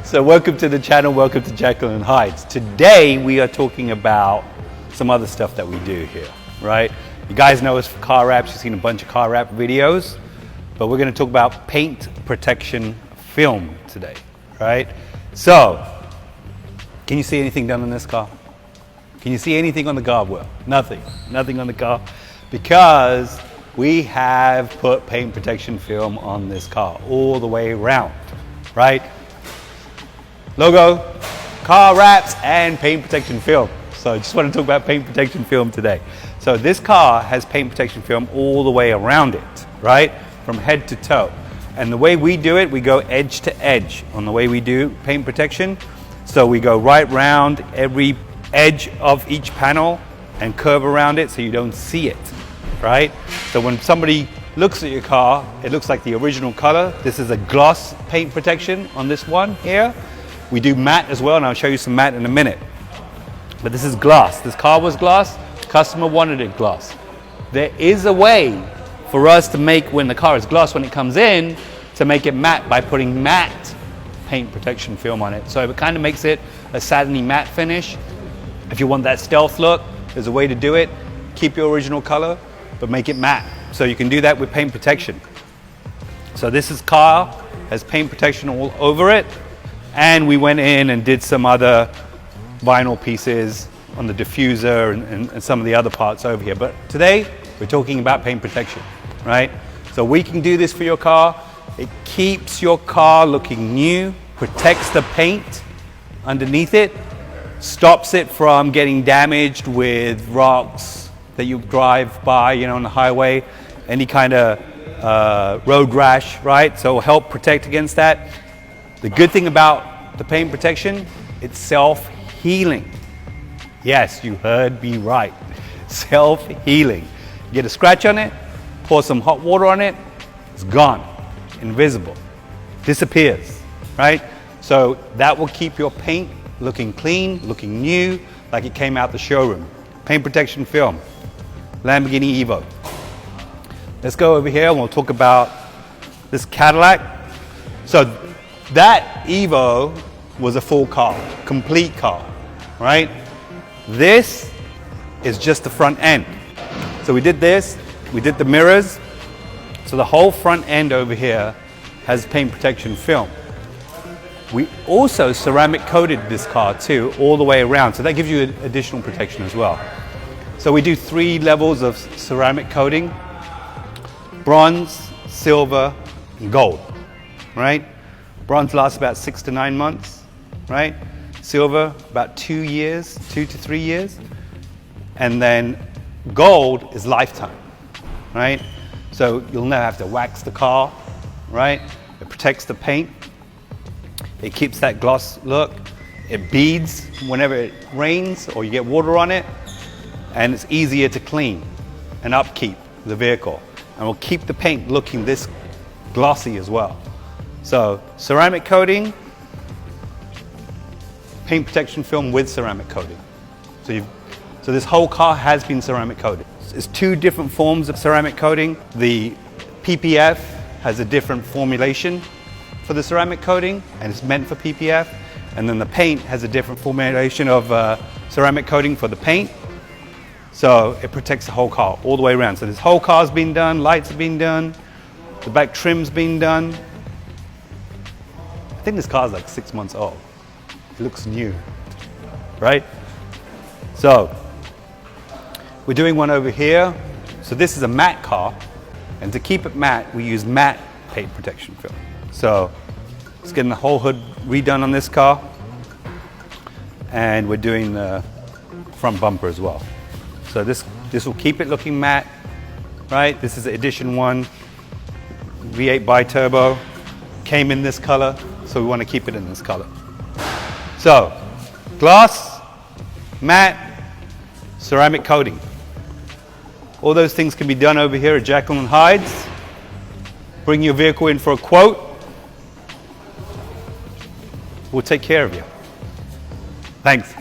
So welcome to the channel, welcome to Jekyll and Hydes. Today we are talking about some other stuff that we do here, right? You guys know us for car wraps, you've seen a bunch of car wrap videos, but we're going to talk about paint protection film today, right? So, can you see anything done on this car? Can you see anything on the guardrail? Nothing on the car, because we have put paint protection film on this car all the way around, right? Logo, car wraps, and paint protection film. So I just want to talk about paint protection film today. So this car has paint protection film all the way around it, right? From head to toe. And the way we do it, we go edge to edge on the way we do paint protection. So we go right round every edge of each panel and curve around it so you don't see it, right? So when somebody looks at your car, it looks like the original color. This is a gloss paint protection on this one here. We do matte as well, and I'll show you some matte in a minute. But this is glass. This car was glass. The customer wanted it glass. There is a way for us to make, when the car is glass, when it comes in, to make it matte by putting matte paint protection film on it. So it kind of makes it a satiny matte finish. If you want that stealth look, there's a way to do it. Keep your original color, but make it matte. So you can do that with paint protection. So this car has paint protection all over it. And we went in and did some other vinyl pieces on the diffuser and some of the other parts over here. But today, we're talking about paint protection, right? So we can do this for your car. It keeps your car looking new, protects the paint underneath it, stops it from getting damaged with rocks that you drive by, you know, on the highway, any kind of road rash, right? So it'll help protect against that. The good thing about the paint protection, it's self-healing. Yes, you heard me right. Self-healing. You get a scratch on it, pour some hot water on it, it's gone, invisible, disappears, right? So that will keep your paint looking clean, looking new, like it came out the showroom. Paint protection film, Lamborghini Evo. Let's go over here and we'll talk about this Cadillac. So that Evo was a full car, complete car, right? This is just the front end. So we did this, we did the mirrors. So the whole front end over here has paint protection film. We also ceramic coated this car too, all the way around. So that gives you additional protection as well. So we do 3 levels of ceramic coating: bronze, silver, and gold, right? Bronze lasts about 6 to 9 months, right? Silver, about 2 years, 2 to 3 years. And then gold is lifetime, right? So you'll never have to wax the car, right? It protects the paint. It keeps that gloss look. It beads whenever it rains or you get water on it. And it's easier to clean and upkeep the vehicle. And will keep the paint looking this glossy as well. So ceramic coating, paint protection film with ceramic coating. So this whole car has been ceramic coated. There's 2 different forms of ceramic coating. The PPF has a different formulation for the ceramic coating, and it's meant for PPF. And then the paint has a different formulation of ceramic coating for the paint. So it protects the whole car all the way around. So this whole car's been done, lights have been done, the back trim's been done. I think this car's like 6 months old. It looks new, right? So we're doing one over here. So this is a matte car, and to keep it matte, we use matte paint protection film. So it's getting the whole hood redone on this car, and we're doing the front bumper as well. So this will keep it looking matte, right? This is edition 1, V8 bi-turbo, came in this color, so we want to keep it in this color. So glass, matte, ceramic coating. All those things can be done over here at Jekyll and Hydes. Bring your vehicle in for a quote. We'll take care of you. Thanks.